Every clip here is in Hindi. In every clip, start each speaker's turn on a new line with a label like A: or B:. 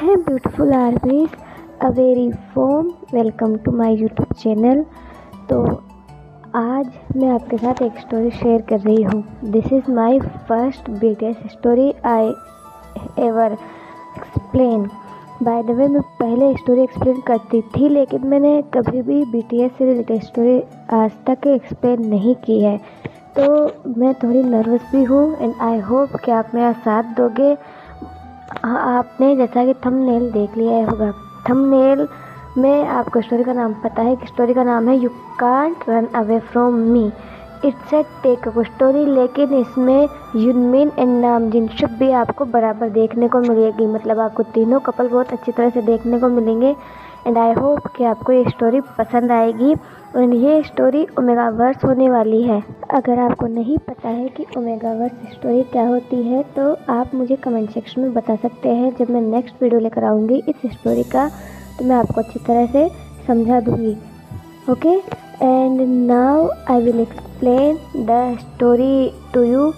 A: है beautiful armies a very warm welcome to my YouTube channel. तो आज मैं आपके साथ एक स्टोरी शेयर कर रही हूँ। This is my first biggest story I ever explain. Bye the वे, मैं पहले स्टोरी एक्सप्लेन करती थी, लेकिन मैंने कभी भी BTS से रिलेटेड स्टोरी आज तक एक्सप्लेन नहीं की है, तो मैं थोड़ी नर्वस भी हूँ एंड आई होप कि आप मेरा साथ दोगे। आपने जैसा कि थंबनेल देख लिया होगा, थंबनेल में आपको स्टोरी का नाम पता है कि स्टोरी का नाम है you can't run away from me. It's a take up story, लेकिन इसमें युनमिन एंड नामजिन शब्द भी आपको बराबर देखने को मिलेगी। मतलब आपको तीनों कपल बहुत अच्छी तरह से देखने को मिलेंगे एंड आई होप कि आपको ये स्टोरी पसंद आएगी। और ये स्टोरी ओमेगा वर्स होने वाली है। अगर आपको नहीं पता है कि ओमेगा वर्स स्टोरी क्या होती है, तो आप मुझे कमेंट सेक्शन में बता सकते हैं। जब मैं नेक्स्ट वीडियो लेकर आऊँगी इस स्टोरी का, तो मैं आपको अच्छी तरह से समझा दूँगी। Okay, and now I will explain the story to you.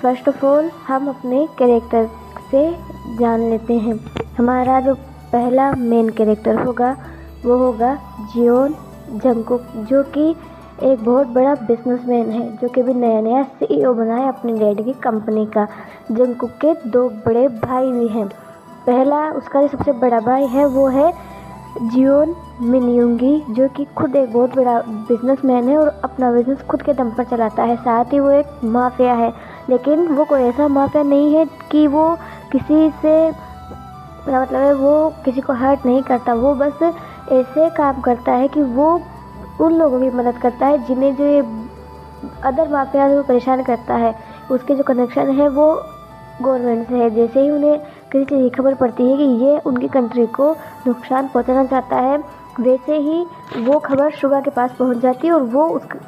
A: First of all हम अपने कैरेक्टर से जान लेते हैं। हमारा जो पहला मेन कैरेक्टर होगा वो होगा जियोन जंगकुक, जो कि एक बहुत बड़ा बिजनेसमैन है, जो कि भी नया नया CEO बना है अपनी डैडी की कंपनी का। जंगकुक के दो बड़े भाई भी हैं। पहला उसका जो सबसे बड़ा भाई है वो है जियोन मिनयुंगी, जो कि खुद एक बहुत बड़ा बिजनेसमैन है और अपना बिजनेस खुद के दम पर चलाता है। साथ ही वो एक माफिया है, लेकिन वो कोई ऐसा माफिया नहीं है कि वो किसी से, मतलब है वो किसी को हर्ट नहीं करता। वो बस ऐसे काम करता है कि वो उन लोगों की मदद करता है जिन्हें जो ये अदर माफिया को परेशान करता है। उसके जो कनेक्शन है वो गवर्नमेंट से है। जैसे ही उन्हें किसी चीज़ की खबर पड़ती है कि ये उनकी कंट्री को नुकसान पहुंचाना चाहता है, वैसे ही वो खबर शुगा के पास पहुंच जाती है और वो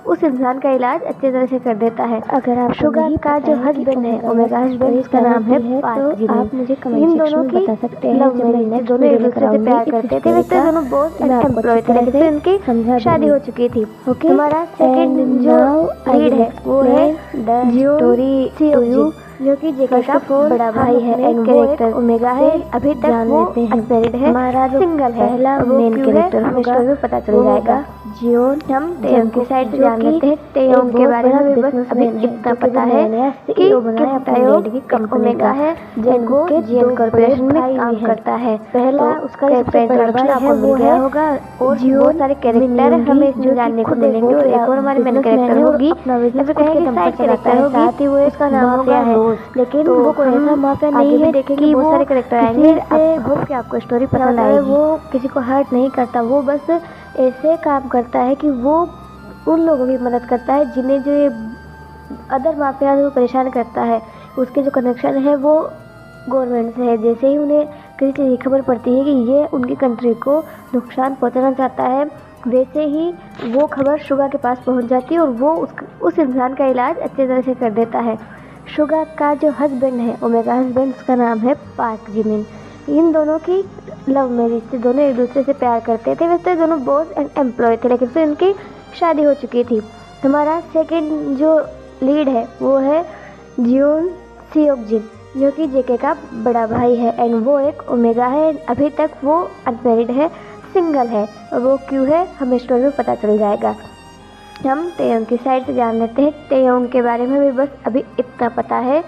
A: उस इंसान का इलाज अच्छी तरह से कर देता है। अगर आप शुगा का जो हस्बैंड है, ओमेगा हस्बैंड, उसका नाम है पार्क जिमिन। आप मुझे कमेंट सेक्शन में बता सकते हैं। जब मैं दोनों एक दूसरे से प्यार करते थे, वैसे दोनों बहुत एम्प्लॉय थे, लेकिन उनकी शादी हो चुकी थी। ओके, हमारा सेकंड जो लीड है वो है द स्टोरी टू यू, जो कि जेके का बड़ा भाई है एंड कैरेक्टर ओमेगा है। अभी तक वो अनमैरिड है, हमारा जो सिंगल है। पहला मेन कैरेक्टर होगा, में पता चल जाएगा जियोन। हम तेयोंग की साइड से जान लेते हैं। तेयोंग के बारे में भी बस अभी इतना पता है कि तेयोंग ओमेगा है, जिनको जियोन कॉर्पोरेशन में काम करता है। पहला उसका जो सबसे बड़ा भाई है वो है होगा, और बहुत सारे कैरेक्टर हमें इसमें जानने को मिलेंगे। और एक और हमारी मेन कैरेक्टर होगी, जैसे कहेंगे साइड कैरेक्टर होगी, साथ ही वो इसका नाम होगा रोज। लेकिन वो कोई ऐसा माफिया नहीं है, देखेंगे बहुत सारे कैरेक्टर आएंगे। होप कि आपको स्टोरी पसंद आएगी। वो किसी को हर्ट नहीं करता, वो बस ऐसे काम करता है कि वो उन लोगों की मदद करता है जिन्हें जो ये अदर माफिया को परेशान करता है। उसके जो कनेक्शन है वो गवर्नमेंट से है। जैसे ही उन्हें किसी चीज़ की खबर पड़ती है कि ये उनकी कंट्री को नुकसान पहुंचाना चाहता है, वैसे ही वो खबर शुगा के पास पहुंच जाती है और वो उस इंसान का इलाज अच्छी तरह से कर देता है। शुगा का जो हस्बैंड है, ओमेगा हस्बैंड, उसका नाम है पार्क जिमिन। इन दोनों की लव मैरिज थी, दोनों एक दूसरे से प्यार करते थे। वैसे दोनों बॉस एंड एम्प्लॉय थे, लेकिन फिर उनकी शादी हो चुकी थी। हमारा सेकंड जो लीड है वो है जियोन सियोकजिन, जो कि जेके का बड़ा भाई है एंड वो एक ओमेगा है। अभी तक वो अनमैरिड है, सिंगल है। और वो क्यों है हमें स्टोरी में पता चल जाएगा। हम तेयोंग की साइड से जान लेते हैं। तेयोंग के बारे में भी बस अभी इतना पता है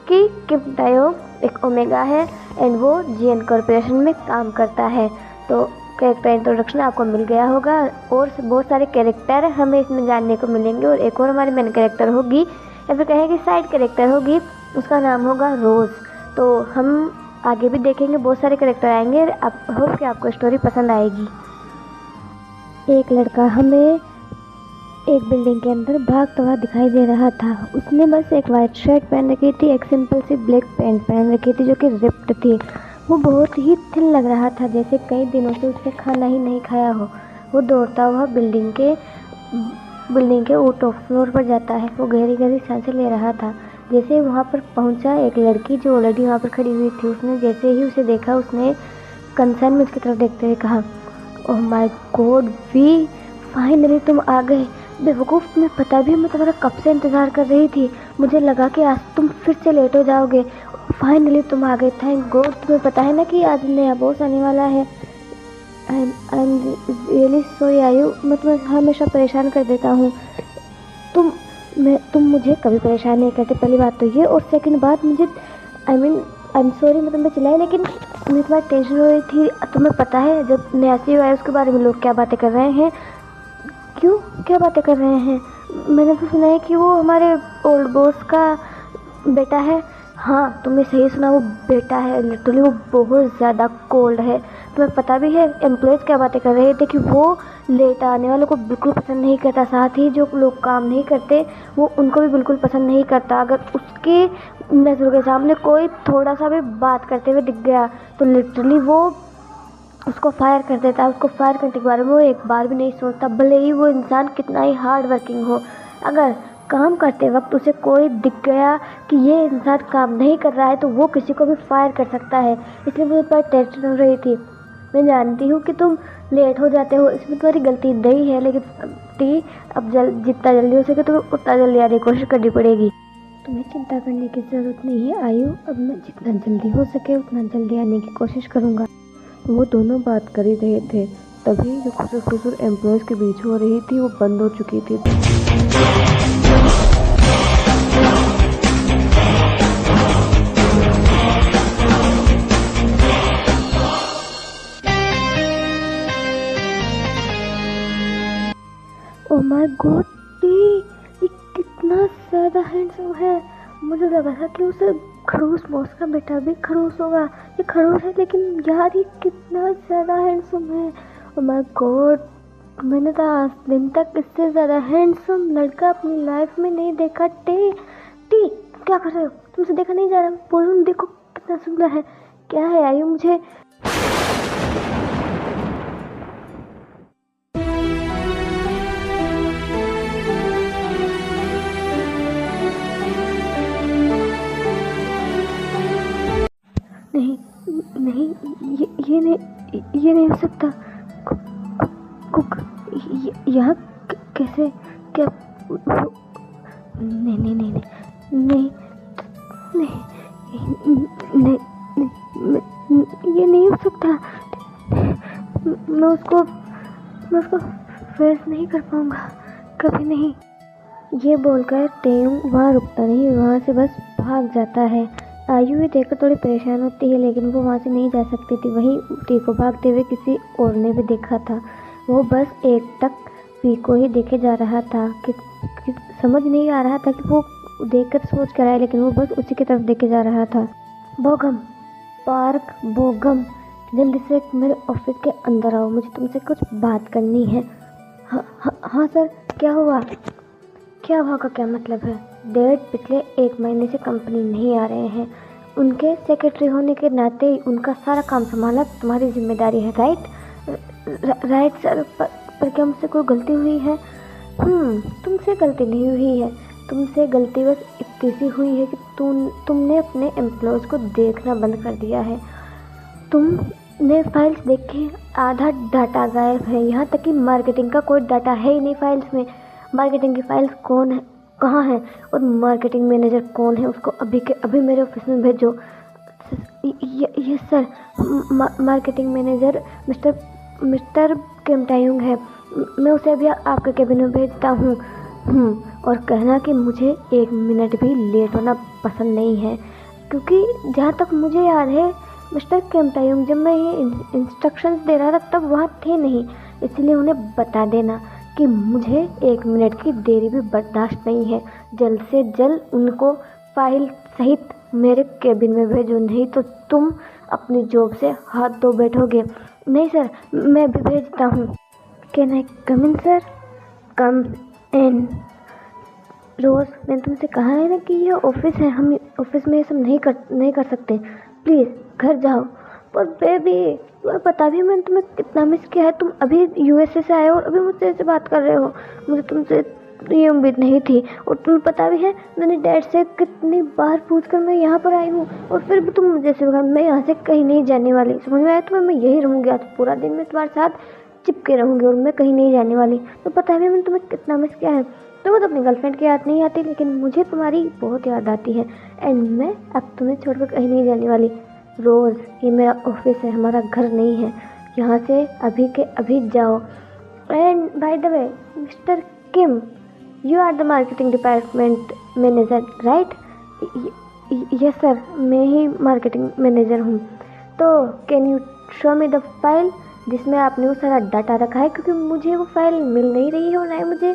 A: कि किम तायोंग एक ओमेगा है एंड वो जियोन कॉर्पोरेशन में काम करता है। तो कैरेक्टर इंट्रोडक्शन आपको मिल गया होगा और बहुत सारे कैरेक्टर हमें इसमें जानने को मिलेंगे। और एक और हमारी मेन कैरेक्टर होगी, या फिर कहें कि साइड कैरेक्टर होगी, उसका नाम होगा रोज़। तो हम आगे भी देखेंगे, बहुत सारे कैरेक्टर आएंगे। आप होप कि आपको स्टोरी पसंद आएगी। एक लड़का हमें एक बिल्डिंग के अंदर भागता हुआ दिखाई दे रहा था। उसने बस एक वाइट शर्ट पहन रखी थी, एक सिंपल सी ब्लैक पैंट पहन रखी थी, जो कि रिप्ड थी। वो बहुत ही थिन लग रहा था, जैसे कई दिनों से उसने खाना ही नहीं खाया हो। वो दौड़ता हुआ बिल्डिंग के टॉप फ्लोर पर जाता है। वो गहरी गहरी सांसें ले रहा था। जैसे वहाँ पर पहुँचा, एक लड़की जो ऑलरेडी वहाँ पर खड़ी हुई थी, उसने जैसे ही उसे देखा, उसने कंसर्न में उसकी तरफ देखते हुए कहा, oh my god V, finally तुम आ गए। बेवकूफ़, तुम्हें पता भी है मैं तुम्हारा कब से इंतज़ार कर रही थी। मुझे लगा कि आज तुम फिर से लेट हो जाओगे। फाइनली तुम आ गए, थैंक गॉड। तुम्हें पता है ना कि आज नया बॉस आने वाला है। आई एम रियली सॉरी आयु, मैं तुम्हें हमेशा परेशान कर देता हूँ। तुम मुझे कभी परेशान नहीं करते, पहली बात तो ये। और सेकंड बात, मुझे आई एम सॉरी, मैं तुम्हें चिल्लाई, लेकिन मुझे तुम्हारी टेंशन हो रही थी। तुम्हें पता है जब नया सी आया उसके बारे में लोग क्या बातें कर रहे हैं? क्यों, क्या बातें कर रहे हैं? मैंने तो सुना है कि वो हमारे ओल्ड बॉस का बेटा है। हाँ, तुमने सही सुना, वो बेटा है। लिटरली वो बहुत ज़्यादा कोल्ड है। तुम्हें पता भी है एम्प्लॉयज़ क्या बातें कर रहे थे कि वो लेट आने वालों को बिल्कुल पसंद नहीं करता। साथ ही जो लोग काम नहीं करते वो उनको भी बिल्कुल पसंद नहीं करता। अगर उसके नज़रों के सामने कोई थोड़ा सा भी बात करते हुए दिख गया तो लिटरली वो उसको फायर कर देता है। उसको फायर करने के बारे में वो एक बार भी नहीं सोचता, भले ही वो इंसान कितना ही हार्ड वर्किंग हो। अगर काम करते वक्त उसे कोई दिख गया कि ये इंसान काम नहीं कर रहा है तो वो किसी को भी फायर कर सकता है। इसलिए मुझे पर टेंशन हो रही थी। मैं जानती हूँ कि तुम लेट हो जाते हो, इसमें तुम्हारी गलती नहीं है, लेकिन अब जितना जल्दी हो सके तुम्हें उतना जल्दी आने की कोशिश करनी पड़ेगी। तुम्हें चिंता करने की ज़रूरत नहीं है आयु, अब मैं जितना जल्दी हो सके उतना जल्दी आने की कोशिश करूँगा।
B: वो दोनों बात कर ही रहे थे, तभी जो खुसर खुसर एम्प्लॉयज़ के बीच हो रही थी वो बंद हो चुकी थी।
A: ओ माय गॉड, ये कितना ज़्यादा हैंडसम है। मुझे लगा था कि उसे खड़ूस बॉस का बेटा भी खड़ूस होगा। ये खड़ूस है लेकिन यार ये कितना ज़्यादा हैंडसम है। ओ माय गॉड, मैंने तो आज दिन तक इससे ज़्यादा हैंडसम लड़का अपनी लाइफ में नहीं देखा। टी टी क्या कर रहे हो? तुमसे देखा नहीं जा रहा? बोलूँ देखो कितना सुंदर है। क्या है आयु, मुझे नहीं नहीं, ये नहीं हो सकता। कुक यहाँ कैसे, क्या नहीं नहीं नहीं नहीं नहीं नहीं नहीं, ये नहीं हो सकता। मैं उसको फेस नहीं कर पाऊँगा, कभी नहीं। ये बोलकर टेम वहाँ रुकता नहीं, वहाँ से बस भाग जाता है। आयु भी देखकर थोड़ी परेशान होती है, लेकिन वो वहाँ से नहीं जा सकती थी। वहीं टी को भागते हुए किसी और ने भी देखा था। वो बस एक टक वी को ही देखे जा रहा था कि समझ नहीं आ रहा था कि वो देखकर सोच कर आया, लेकिन वो बस उसी की तरफ देखे जा रहा था। बोगम, पार्क बोगम, जल्दी से मेरे ऑफिस के अंदर आओ, मुझे तुमसे कुछ बात करनी है। हाँ सर, क्या हुआ? क्या हुआ का क्या मतलब है? डैड पिछले 1 महीने से कंपनी नहीं आ रहे हैं। उनके सेक्रेटरी होने के नाते उनका सारा काम संभालना तुम्हारी जिम्मेदारी है, राइट सर। पर क्या मुझसे कोई गलती हुई है? तुमसे गलती नहीं हुई है। तुमसे गलती बस इतनी सी हुई है कि तुमने अपने एम्प्लॉयज़ को देखना बंद कर दिया है। तुमने फाइल्स देखे, आधा डाटा गायब है। यहाँ तक कि मार्केटिंग का कोई डाटा है ही नहीं फाइल्स में। मार्केटिंग की फाइल्स कौन है, कहाँ है, और मार्केटिंग मैनेजर कौन है, उसको अभी के अभी मेरे ऑफिस में भेजो। Yes sir. Marketing manager mister केमटायुंग है। मैं उसे अभी आपके कैबिन में भेजता हूँ। और कहना कि मुझे 1 मिनट भी लेट होना पसंद नहीं है, क्योंकि जहाँ तक मुझे याद है मिस्टर केमटायुंग जब मैं ये इंस्ट्रक्शंस दे रहा था तब वहाँ थे नहीं। इसलिए उन्हें बता देना कि मुझे 1 मिनट की देरी भी बर्दाश्त नहीं है। जल्द से जल्द उनको फाइल सहित मेरे केबिन में भेजो, नहीं तो तुम अपनी जॉब से हाथ धो बैठोगे। नहीं सर, मैं भी भेजता हूँ। Can I come in sir? कम इन। रोज़, मैंने तुमसे कहा है ना कि यह ऑफिस है, हम ऑफिस में ये सब नहीं कर सकते। प्लीज़ घर जाओ। पर बेबी, तुम्हें पता भी मैंने तुम्हें कितना मिस किया है। तुम अभी यूएसए से आए हो और अभी मुझसे ऐसे बात कर रहे हो। मुझे तुमसे ये उम्मीद नहीं थी। और तुम्हें पता भी है मैंने डैड से कितनी बार पूछकर मैं यहाँ पर आई हूँ, और फिर भी तुम मुझे से कहा मैं यहाँ से कहीं नहीं जाने वाली। समझ में आया तुम्हें? मैं यही रहूँगी, आज पूरा दिन मैं तुम्हारे साथ चिपके रहूँगी और मैं कहीं नहीं जाने वाली। तो पता है मैंने तुम्हें कितना मिस किया है। तुम्हें तो अपनी गर्लफ्रेंड की याद नहीं आती, लेकिन मुझे तुम्हारी बहुत याद आती है। एंड मैं अब तुम्हें छोड़कर कहीं नहीं जाने वाली। रोज़, ये मेरा ऑफिस है, हमारा घर नहीं है। यहाँ से अभी के अभी जाओ। And by the way, mister Kim, you are the marketing department manager, right? Yes sir, मैं ही मार्केटिंग मैनेजर हूँ। तो can you show me the file जिसमें आपने वो सारा डाटा रखा है, क्योंकि मुझे वो फाइल मिल नहीं रही है और ना ही मुझे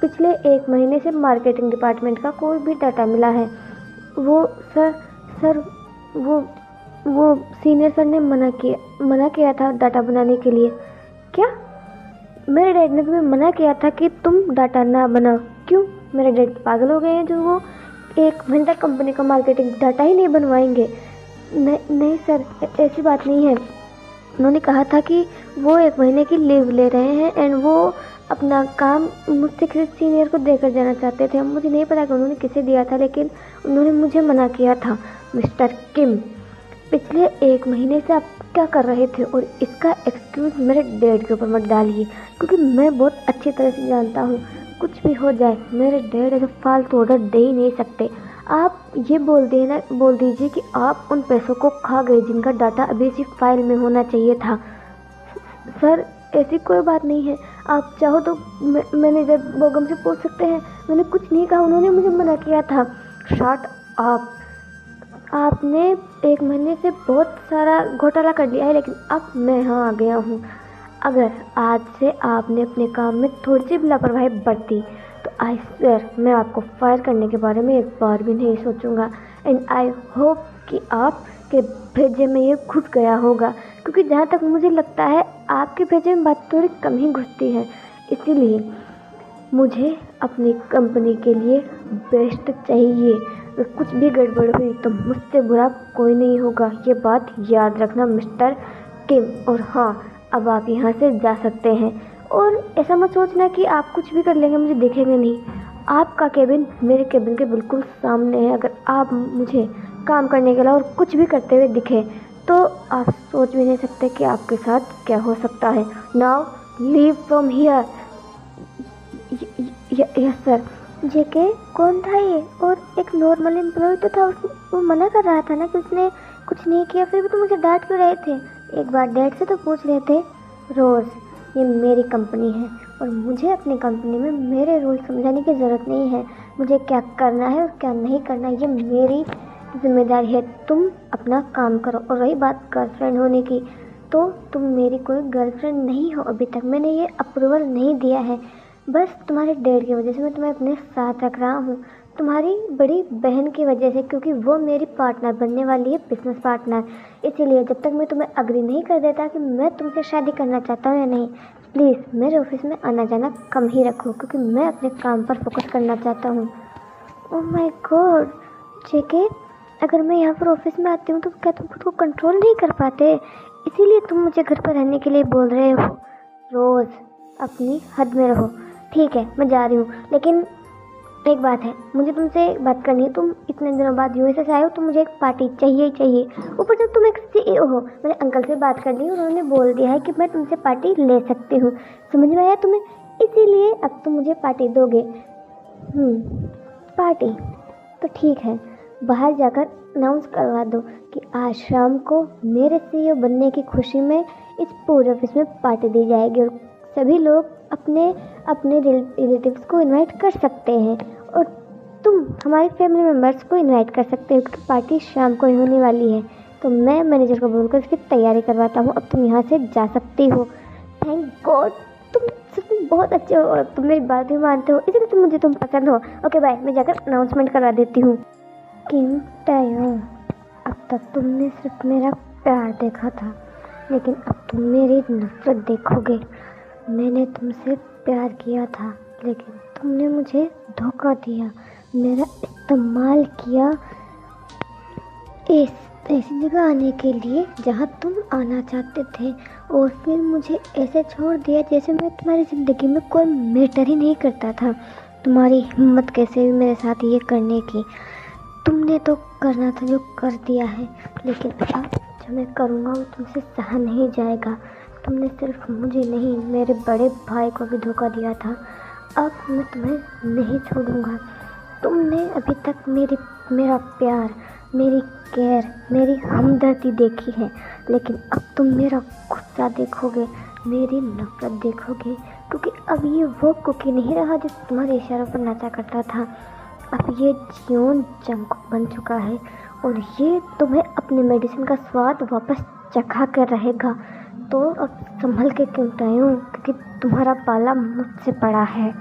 A: पिछले 1 महीने से मार्केटिंग डिपार्टमेंट का कोई भी डाटा मिला है। वो सर वो सीनियर सर ने मना किया था डाटा बनाने के लिए। क्या? मेरे डैड ने तुम्हें मना किया था कि तुम डाटा ना बनाओ? क्यों? मेरे डैड पागल हो गए हैं जो वो 1 महीने तक कंपनी का मार्केटिंग डाटा ही नहीं बनवाएंगे? नहीं सर, ऐसी बात नहीं है। उन्होंने कहा था कि वो 1 महीने की लीव ले रहे हैं एंड वो अपना काम मुझसे किसी सीनियर को देकर जाना चाहते थे। मुझे नहीं पता कि उन्होंने किसे दिया था, लेकिन उन्होंने मुझे मना किया था। मिस्टर किम, पिछले 1 महीने से आप क्या कर रहे थे? और इसका एक्सक्यूज़ मेरे डैड के ऊपर मत डालिए, क्योंकि मैं बहुत अच्छी तरह से जानता हूँ कुछ भी हो जाए मेरे डैड ऐसे फालतू ऑर्डर दे ही नहीं सकते। आप ये बोल दीजिए कि आप उन पैसों को खा गए जिनका डाटा अभी इसी फाइल में होना चाहिए था। सर, ऐसी कोई बात नहीं है। आप चाहो तो मैनेजर बोगम से पूछ सकते हैं। मैंने कुछ नहीं कहा, उन्होंने मुझे मना किया था। Shut up. आपने 1 महीने से बहुत सारा घोटाला कर लिया है, लेकिन अब मैं यहाँ आ गया हूँ। अगर आज से आपने अपने काम में थोड़ी सी भी लापरवाही बरती तो आई स्वेयर मैं आपको फायर करने के बारे में एक बार भी नहीं सोचूंगा। एंड आई होप कि आपके भेजे में ये घुस गया होगा, क्योंकि जहाँ तक मुझे लगता है आपके भेजे में बात थोड़ी कम ही घुसती है। इसीलिए मुझे अपनी कंपनी के लिए बेस्ट चाहिए। अगर कुछ भी गड़बड़ हुई तो मुझसे बुरा कोई नहीं होगा, ये बात याद रखना मिस्टर किम। और हाँ, अब आप यहाँ से जा सकते हैं। और ऐसा मत सोचना कि आप कुछ भी कर लेंगे मुझे देखेंगे नहीं। आपका केबिन मेरे केबिन के बिल्कुल सामने है। अगर आप मुझे काम करने के अलावा और कुछ भी करते हुए दिखे तो आप सोच भी नहीं सकते कि आपके साथ क्या हो सकता है। Now leave from here. Yes sir. JK कौन था ये? और एक नॉर्मल एम्प्लॉय तो था, वो मना कर रहा था ना कि उसने कुछ नहीं किया, फिर भी तो मुझे डांट क्यों रहे थे? एक बार डैड से तो पूछ रहे थे। रोज़, ये मेरी कंपनी है और मुझे अपनी कंपनी में मेरे रूल समझाने की ज़रूरत नहीं है। मुझे क्या करना है और क्या नहीं करना है ये मेरी जिम्मेदारी है। तुम अपना काम करो। और रही बात गर्लफ्रेंड होने की, तो तुम मेरी कोई गर्लफ्रेंड नहीं हो अभी तक। मैंने ये अप्रूवल नहीं दिया है। बस तुम्हारे डैड की वजह से मैं तुम्हें अपने साथ रख रहा हूँ, तुम्हारी बड़ी बहन की वजह से, क्योंकि वो मेरी पार्टनर बनने वाली है, बिजनेस पार्टनर। इसीलिए जब तक मैं तुम्हें अग्री नहीं कर देता कि मैं तुमसे शादी करना चाहता हूँ या नहीं, प्लीज़ मेरे ऑफिस में आना जाना कम ही रखो, क्योंकि मैं अपने काम पर फोकस करना चाहता हूँ। ओह माय गॉड जेके, अगर मैं यहाँ पर ऑफिस में आती हूँ तो क्या तुम खुद को कंट्रोल नहीं कर पाते? इसीलिए तुम मुझे घर पर रहने के लिए बोल रहे हो? रोज़, अपनी हद में रहो। ठीक है, मैं जा रही हूँ, लेकिन एक बात है, मुझे तुमसे बात करनी है। तुम इतने दिनों बाद यूएसए से आए हो तो मुझे एक पार्टी चाहिए ही चाहिए। ऊपर से तुम एक CEO हो। मैंने अंकल से बात कर ली, उन्होंने बोल दिया है कि मैं तुमसे पार्टी ले सकती हूँ। समझ में आया तुम्हें? इसीलिए अब तुम मुझे पार्टी दोगे। पार्टी तो ठीक है, बाहर जाकर अनाउंस करवा दो कि आज शाम को मेरे CEO बनने की खुशी में इस पूरे ऑफिस में पार्टी दी जाएगी और सभी लोग अपने अपने रिलेटिव्स को इनवाइट कर सकते हैं और तुम हमारे फैमिली मेम्बर्स को इनवाइट कर सकते हो, क्योंकि पार्टी शाम को ही होने वाली है। तो मैं मैनेजर को बोलकर इसकी तैयारी करवाता हूँ। अब तुम यहाँ से जा सकती हो। थैंक गॉड, तुम सच में बहुत अच्छे हो और तुम मेरी बात भी मानते हो, इसलिए तुम पसंद हो। ओके बाय, मैं जाकर अनाउंसमेंट करवा देती हूँ। किम टायो, अब तक तुमने सिर्फ मेरा प्यार देखा था, लेकिन अब तुम मेरी नफरत देखोगे। मैंने तुमसे प्यार किया था, लेकिन तुमने मुझे धोखा दिया, मेरा इस्तेमाल किया ऐसी जगह आने के लिए जहाँ तुम आना चाहते थे, और फिर मुझे ऐसे छोड़ दिया जैसे मैं तुम्हारी ज़िंदगी में कोई मैटर ही नहीं करता था। तुम्हारी हिम्मत कैसे हुई मेरे साथ ये करने की? तुमने तो करना था जो कर दिया है, लेकिन अब जो मैं करूँगा वो तुमसे सहा नहीं जाएगा। तुमने सिर्फ मुझे नहीं, मेरे बड़े भाई को भी धोखा दिया था। अब मैं तुम्हें नहीं छोड़ूंगा। तुमने अभी तक मेरा प्यार, मेरी केयर, मेरी हमदर्दी देखी है, लेकिन अब तुम मेरा गुस्सा देखोगे, मेरी नफरत देखोगे, क्योंकि अब ये वो कुकी नहीं रहा जो तुम्हारे इशारों पर नाचा करता था। अब ये जियोन जंगकुक बन चुका है और ये तुम्हें अपनी मेडिसिन का स्वाद वापस चखा कर रहेगा। तो अब संभल के क्यों टायूं, क्योंकि तुम्हारा पाला मुझसे पड़ा है।